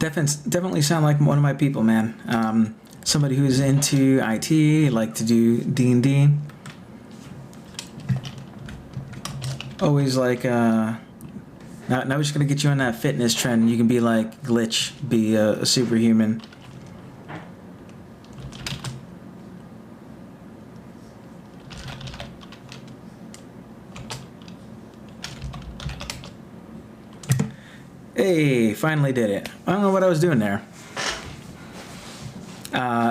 Definitely sound like one of my people, man. Somebody who's into IT, like to do D&D. Always like, now we're just gonna get you on that fitness trend. You can be like Glitch, be a superhuman. Hey, finally did it. I don't know what I was doing there.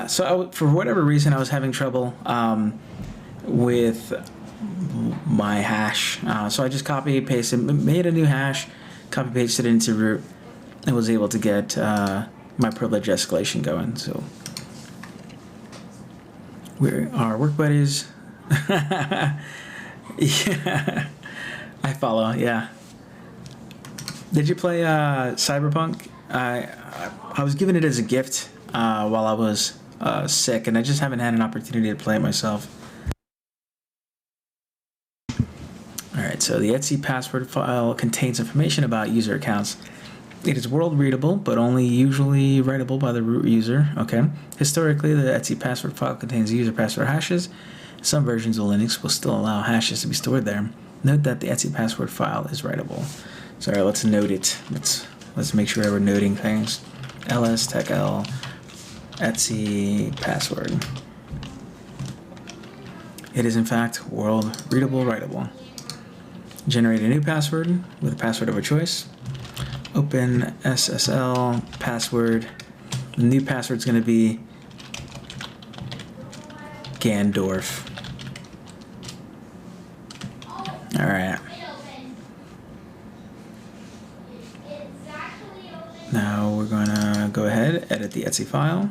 So for whatever reason, I was having trouble with my hash. So I just copy pasted, made a new hash, copy pasted it into root, and was able to get my privilege escalation going. So we're our work buddies. Yeah, I follow. Yeah. Did you play Cyberpunk? I was given it as a gift while I was sick, and I just haven't had an opportunity to play it myself. Alright, so the etc password file contains information about user accounts. It is world readable, but only usually writable by the root user. Okay. Historically, the etc password file contains user password hashes. Some versions of Linux will still allow hashes to be stored there. Note that the etc password file is writable. So let's note it. Let's make sure we're noting things. ls tech-l etc password. It is in fact world readable writable. Generate a new password with a password of a choice. Open SSL password. The new password is going to be Gandorf. All right. Now we're going to go ahead, edit the etc file.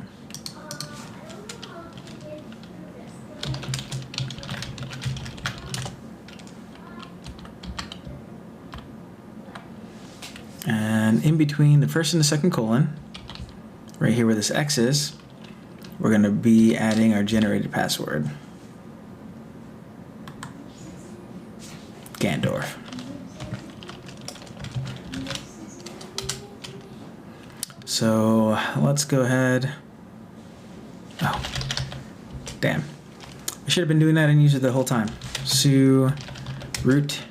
And in between the first and the second colon, right here where this X is, we're going to be adding our generated password. Gandorf. So let's go ahead. Oh, damn. I should have been doing that and used it the whole time. Su root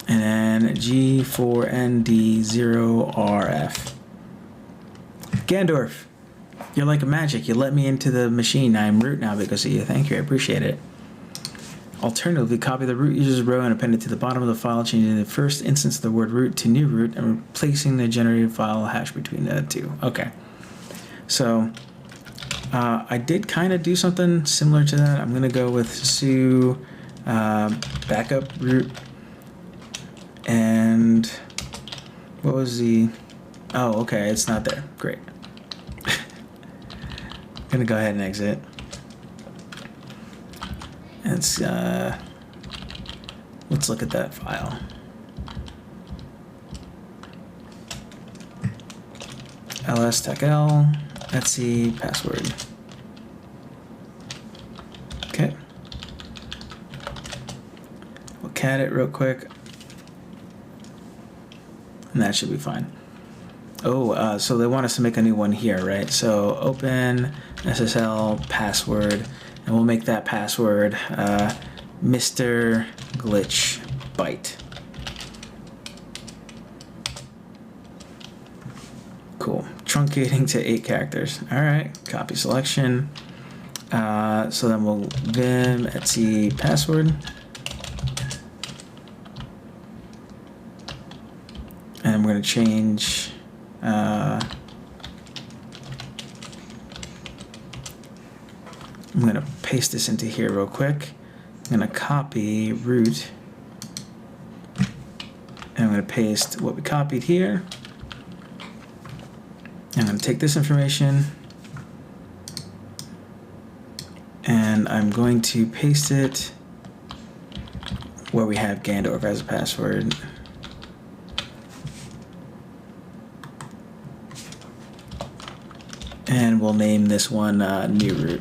and then G4ND0RF. Gandorf, you're like a magic. You let me into the machine. I'm root now because of you. Thank you. I appreciate it. Alternatively, copy the root user's row and append it to the bottom of the file, changing the first instance of the word root to new root and replacing the generated file hash between the two. Okay. So I did kind of do something similar to that. I'm going to go with su backup root. And what was the... Oh, okay, it's not there. Great. I'm going to go ahead and exit. Let's look at that file. ls tech-l etc password. Okay. We'll cat it real quick. And that should be fine. Oh, so they want us to make a new one here, right? So open SSL password, and we'll make that password Mr. Glitch Byte. Cool. Truncating to 8 characters. All right. Copy selection. So then we'll vim etc password. And I'm going to change I'm going to paste this into here real quick. I'm going to copy root. And I'm going to paste what we copied here. I'm going to take this information and I'm going to paste it where we have Gandorf as a password. And we'll name this one new root.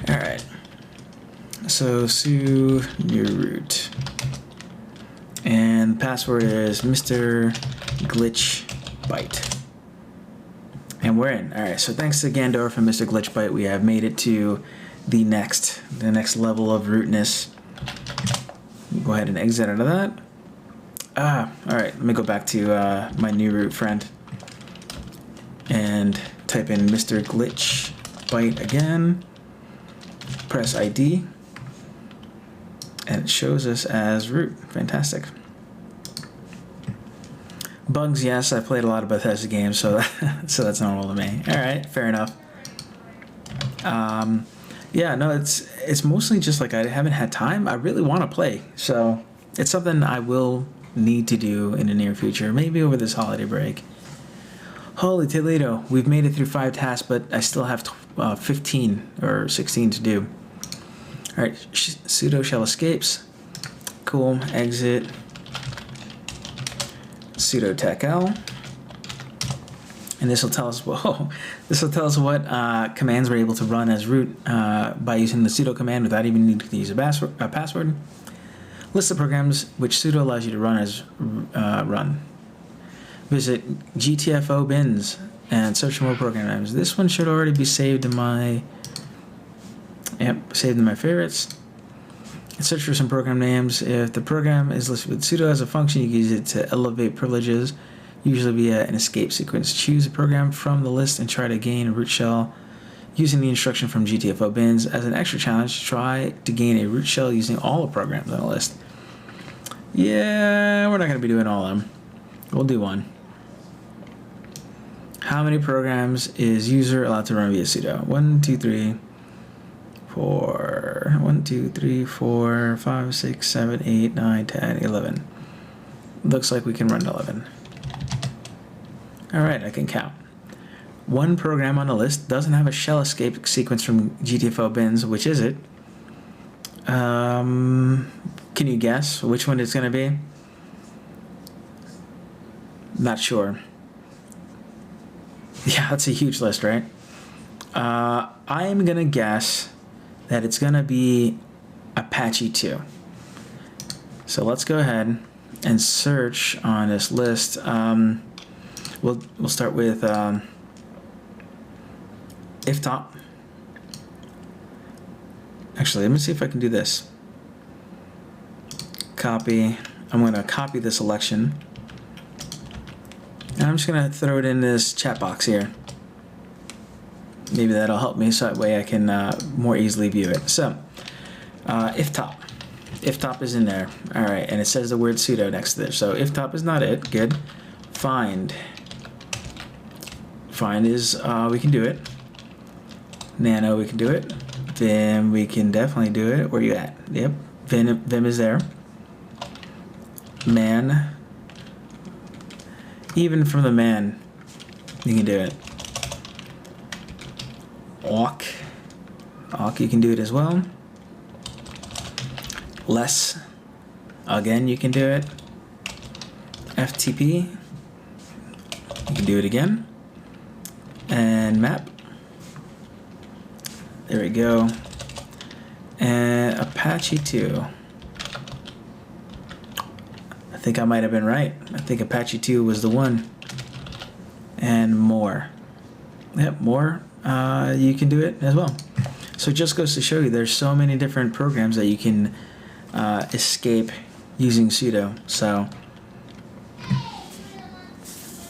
All right. So su new root, and the password is Mr. glitch byte. And we're in. All right, so thanks to Gandorf and Mr. Glitchbyte, we have made it to the next level of rootness. Go ahead and exit out of that. All right, let me go back to my new root friend and type in Mr. Glitchbyte again. Press ID, and it shows us as root. Fantastic. Bugs, yes, I played a lot of Bethesda games, so that's normal to me. All right, fair enough. Yeah, no, it's mostly just like I haven't had time. I really want to play, so it's something I will need to do in the near future, maybe over this holiday break. Holy Toledo, we've made it through 5 tasks, but I still have 15 or 16 to do. All right, sudo shell escapes. Cool, exit. Sudo tech-l, and this will tell us what commands we're able to run as root by using the sudo command without even needing to use a password. List the programs which sudo allows you to run as run. Visit GTFO bins and search for more program names. This one should already be saved in my favorites. Search for some program names. If the program is listed with sudo as a function, you can use it to elevate privileges, usually via an escape sequence. Choose a program from the list and try to gain a root shell using the instruction from GTFO bins. As an extra challenge, try to gain a root shell using all the programs on the list. Yeah, we're not going to be doing all of them. We'll do one. How many programs is user allowed to run via sudo? 1, 2, 3, 4, 1, 2, 3, 4, 5, 6, 7, 8, 9, 10, 11. Looks like we can run 11. All right, I can count. One program on the list doesn't have a shell escape sequence from GTFO bins. Which is it? Can you guess which one it's going to be? Not sure. Yeah, that's a huge list, right? I'm going to guess that it's going to be Apache 2. So let's go ahead and search on this list. We'll start with iftop. Actually, let me see if I can do this. Copy. I'm going to copy the selection. And I'm just going to throw it in this chat box here. Maybe that'll help me so that way I can more easily view it. So, iftop. Iftop is in there. All right, and it says the word sudo next to this. So iftop is not it. Good. Find. Find is, we can do it. Nano, we can do it. Vim, we can definitely do it. Where you at? Yep, Vim is there. Man. Even from the man, you can do it. Awk, you can do it as well. Less, again, you can do it. FTP, you can do it again. And map, there we go. And Apache 2. I think I might have been right. I think Apache 2 was the one. And more. Yep, more. You can do it as well. So it just goes to show you there's so many different programs that you can escape using sudo. So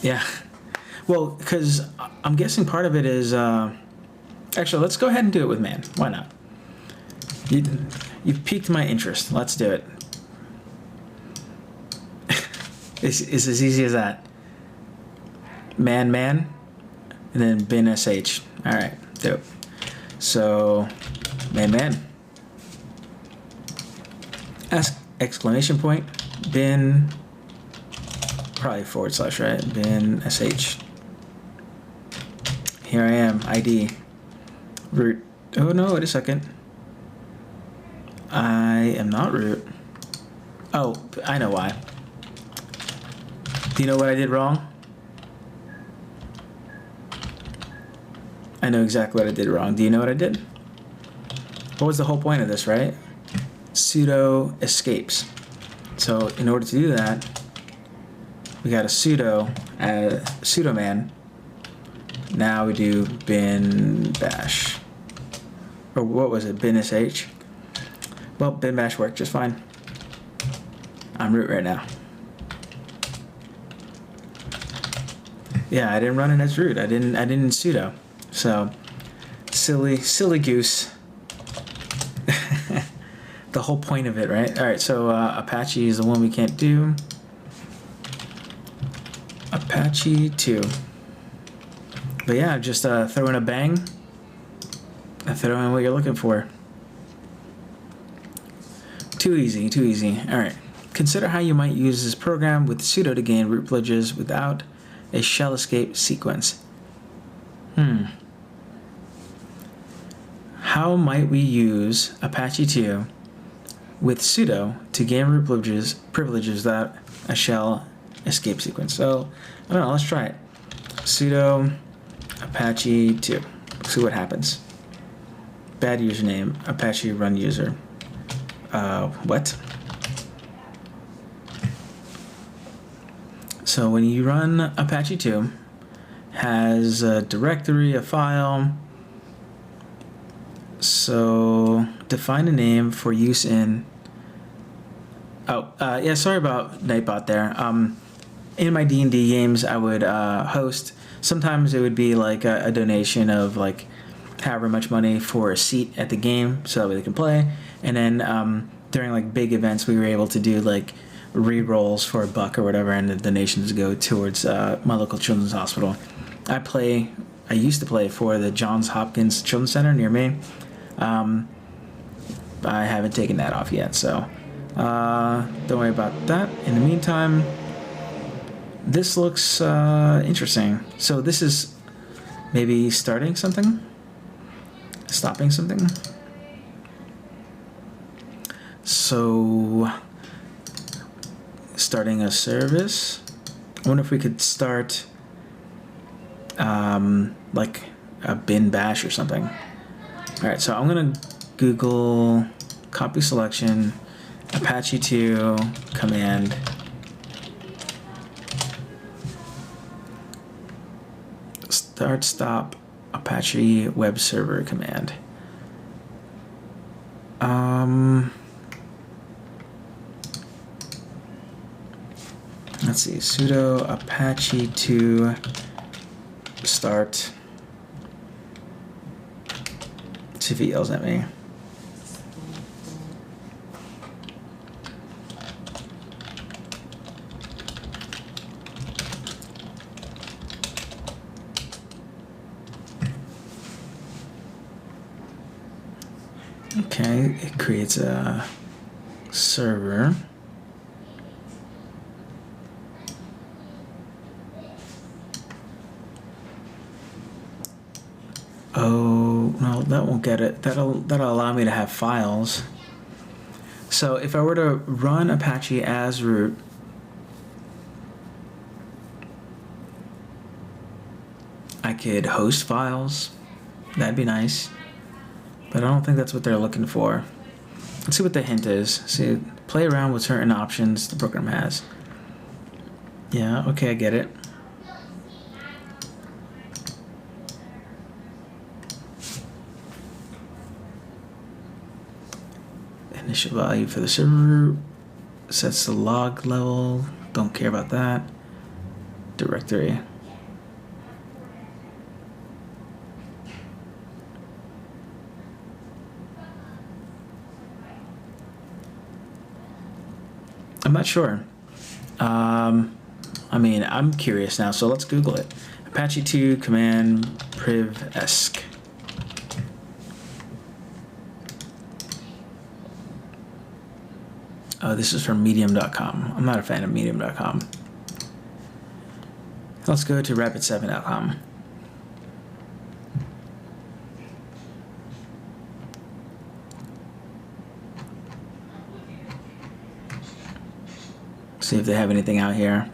yeah, well, because I'm guessing part of it is actually, let's go ahead and do it with man. Why not? You've piqued my interest. Let's do it. It's as easy as that. Man, and then bin sh. All right, dope. So, man. Ask exclamation point, bin, probably / right? Bin sh. Here I am, ID, root. Oh no, wait a second. I am not root. Oh, I know why. Do you know what I did wrong? I know exactly what I did wrong. Do you know what I did? What was the whole point of this, right? Pseudo escapes. So in order to do that, we got a sudo man. Now we do bin bash, or what was it, bin sh. Well, bin bash worked just fine. I'm root right now. Yeah, I didn't run it as root. I didn't sudo. So silly goose. The whole point of it, right? All right. So Apache is the one we can't do. Apache 2. But yeah, just throw in a bang. And throw in what you're looking for. Too easy, too easy. All right. Consider how you might use this program with sudo to gain root privileges without a shell escape sequence. How might we use Apache 2 with sudo to gain root privileges without a shell escape sequence? So, I don't know, let's try it. Sudo Apache 2. See what happens. Bad username, Apache run user. What? So when you run Apache 2, has a directory, a file. So define a name for use in. Yeah, sorry about Nightbot there. In my D&D games, I would host. Sometimes it would be like a donation of like however much money for a seat at the game, so that way they can play. And then during like big events, we were able to do like re-rolls for $1 or whatever, and the donations go towards my local children's hospital. I used to play for the Johns Hopkins Children's Center near me. I haven't taken that off yet, so don't worry about that. In the meantime, this looks interesting. So this is maybe starting something? Stopping something? So starting a service. I wonder if we could start like a bin bash or something. All right, so I'm gonna Google copy selection Apache 2 command stop Apache web server command. Let's see, sudo Apache 2 start. Let's see if he yells at me. Okay, it creates a server. Oh, no, that won't get it. That'll allow me to have files. So if I were to run Apache as root, I could host files. That'd be nice. But I don't think that's what they're looking for. Let's see what the hint is. See, play around with certain options the program has. Yeah, okay, I get it. Initial value for the server sets the log level. Don't care about that. Directory. I'm not sure. I mean, I'm curious now, so let's Google it. Apache 2 command PrivEsc. Oh, this is from medium.com. I'm not a fan of medium.com. Let's go to rapid7.com. See if they have anything out here.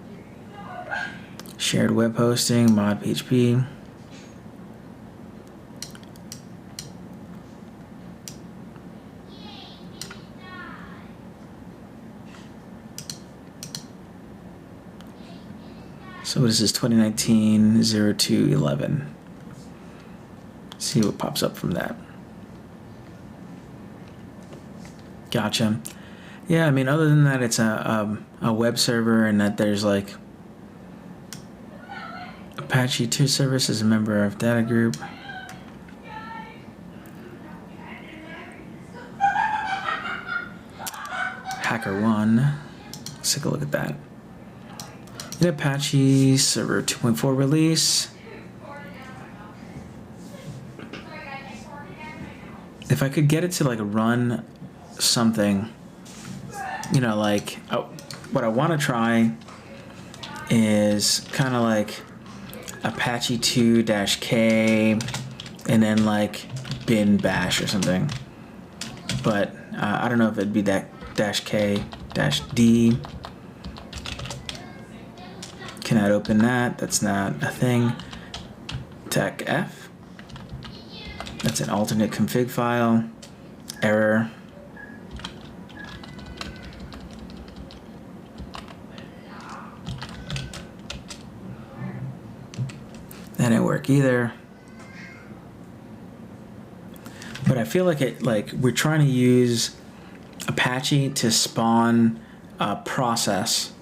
Shared web hosting, mod PHP. So what is this? 2019-02-11. See what pops up from that. Gotcha. Yeah, I mean, other than that, it's a web server, and that there's like Apache 2 service is a member of data group. HackerOne. Let's take a look at that. The Apache server 2.4 release. If I could get it to like run something, you know, like what I want to try is kind of like Apache 2-K and then like bin bash or something. But I don't know if it'd be that -K-D. Cannot open that. That's not a thing. Tech F. That's an alternate config file. Error. That didn't work either. But I feel like we're trying to use Apache to spawn a process,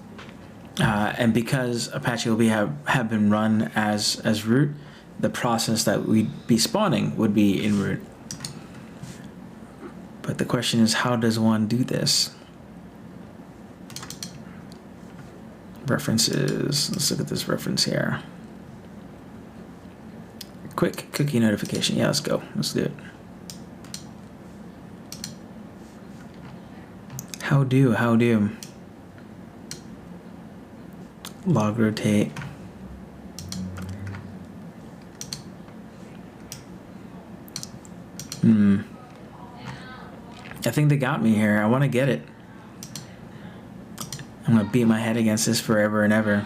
and because Apache will have been run as root, the process that we'd be spawning would be in root. But the question is, how does one do this? References. Let's look at this reference here. Quick cookie notification. Yeah, let's go. Let's do it. How do? Log rotate. I think they got me here. I want to get it. I'm going to beat my head against this forever and ever.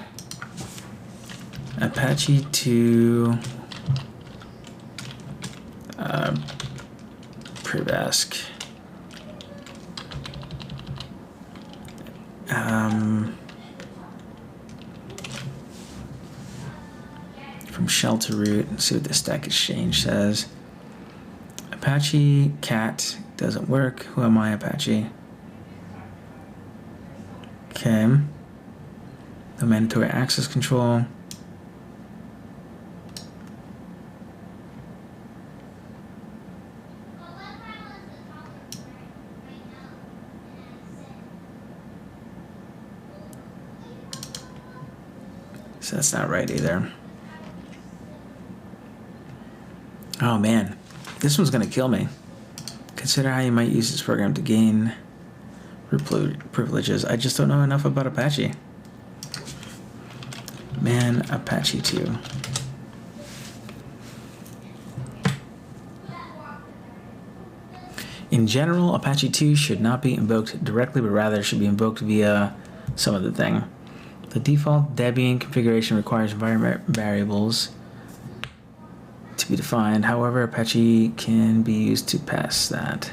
Apache 2 PrivEsc. From shell to root. Let's see what the Stack Exchange says. Apache cat doesn't work. Who am I, Apache? Okay. The mandatory access control. So that's not right either. Oh man, this one's gonna kill me. Consider how you might use this program to gain root privileges. I just don't know enough about Apache. Man, Apache 2. In general, Apache 2 should not be invoked directly, but rather should be invoked via some other thing. The default Debian configuration requires environment variables to be defined. However, Apache can be used to pass that.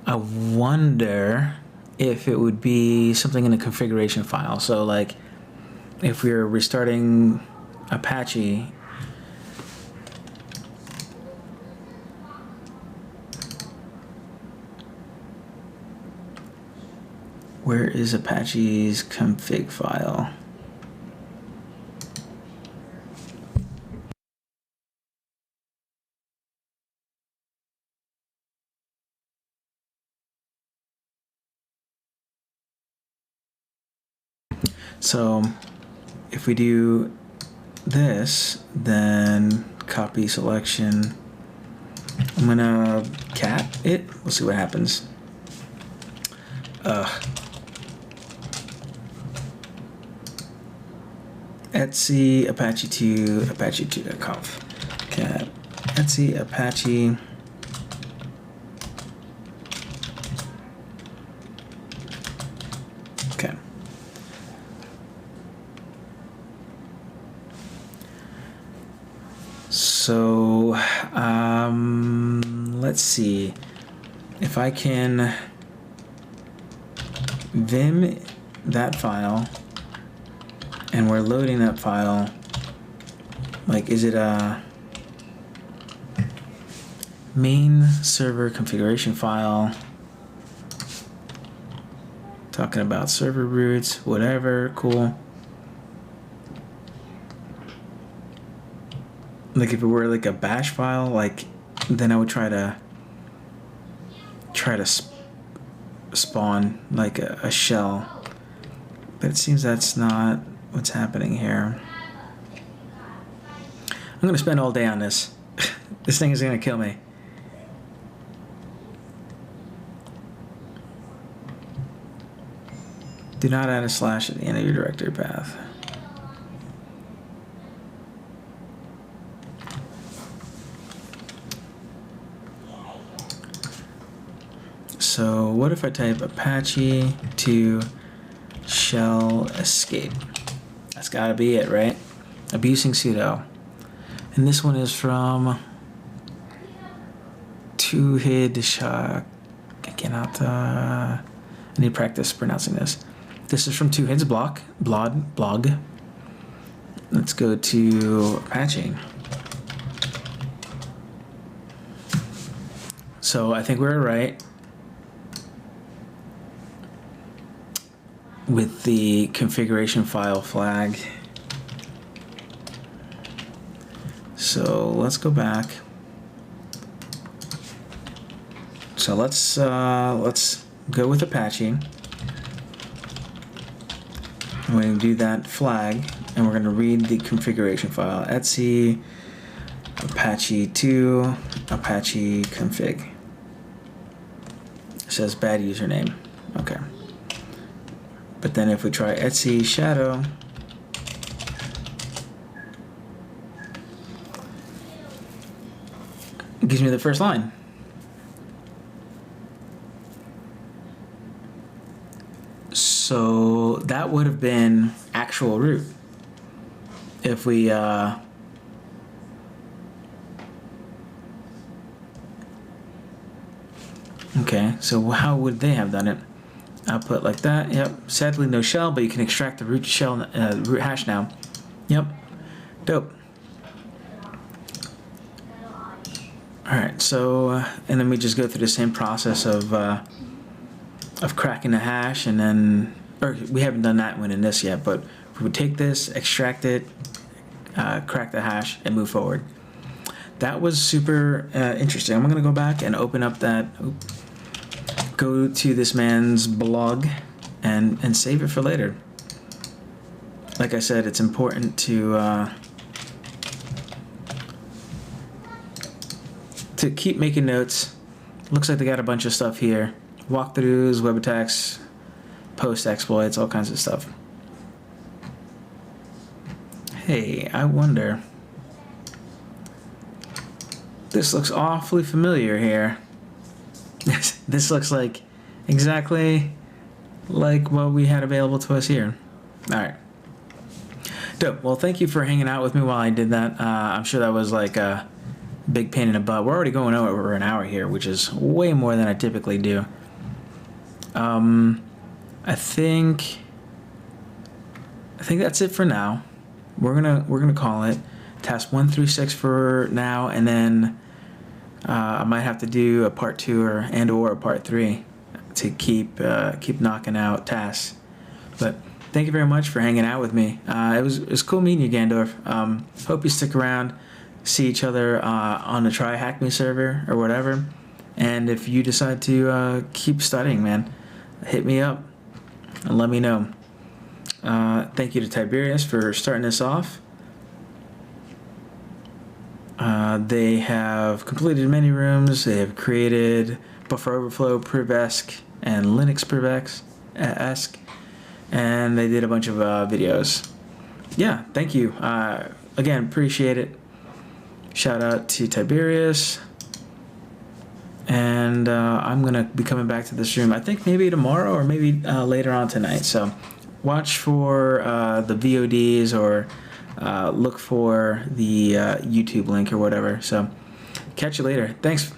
I wonder if it would be something in a configuration file. So like if we're restarting Apache, where is Apache's config file? So if we do this, then copy selection, I'm gonna cat it. We'll see what happens. Etsy Apache 2 Apache 2.conf cat Etsy Apache okay. So let's see if I can vim that file, and we're loading that file. Like, is it a main server configuration file? Talking about server roots, whatever, cool. Like if it were like a bash file, like then I would try to spawn like a shell. But it seems that's not what's happening here. I'm gonna spend all day on this. This thing is gonna kill me. Do not add a slash at the end of your directory path. So what if I type Apache to shell escape? That's gotta be it, right? Abusing sudo. And this one is from TryHackMe. I need to practice pronouncing this. This is from TryHackMe's blog. Let's go to Apache. So I think we're right with the configuration file flag. So let's go back. So let's go with Apache. We're going to do that flag, and we're going to read the configuration file. Etc Apache 2 Apache config. It says bad username. Okay. But then if we try etc shadow, it gives me the first line. So that would have been actual root if we okay, so how would they have done it? Output like that. Yep. Sadly no shell, but you can extract the root shell root hash now. Yep. Dope. Alright, so and then we just go through the same process of cracking the hash, and then, or we haven't done that one in this yet, but we would take this, extract it, crack the hash, and move forward. That was super interesting. I'm gonna go back and open up that, go to this man's blog and save it for later. Like I said, it's important to keep making notes. Looks like they got a bunch of stuff here. Walkthroughs, web attacks, post exploits, all kinds of stuff. Hey, I wonder. This looks awfully familiar here. This looks like exactly like what we had available to us here. Alright. Dope. Well, thank you for hanging out with me while I did that. I'm sure that was like a big pain in the butt. We're already going over an hour here, which is way more than I typically do. I think that's it for now. We're gonna call it task 1 through 6 for now, and then I might have to do a part 2 or a part 3 to keep knocking out tasks. But thank you very much for hanging out with me. It was cool meeting you, Gandorf. Hope you stick around, see each other on the TryHackMe server or whatever. And if you decide to keep studying, man, hit me up and let me know. Thank you to Tiberius for starting this off. They have completed many rooms. They have created buffer overflow, PrivEsc, and Linux Privilege Escalation, and they did a bunch of videos. Yeah, thank you. Again, appreciate it. Shout out to Tiberius. And I'm going to be coming back to this room, I think maybe tomorrow or maybe later on tonight. So watch for the VODs or look for the YouTube link or whatever. So catch you later. Thanks.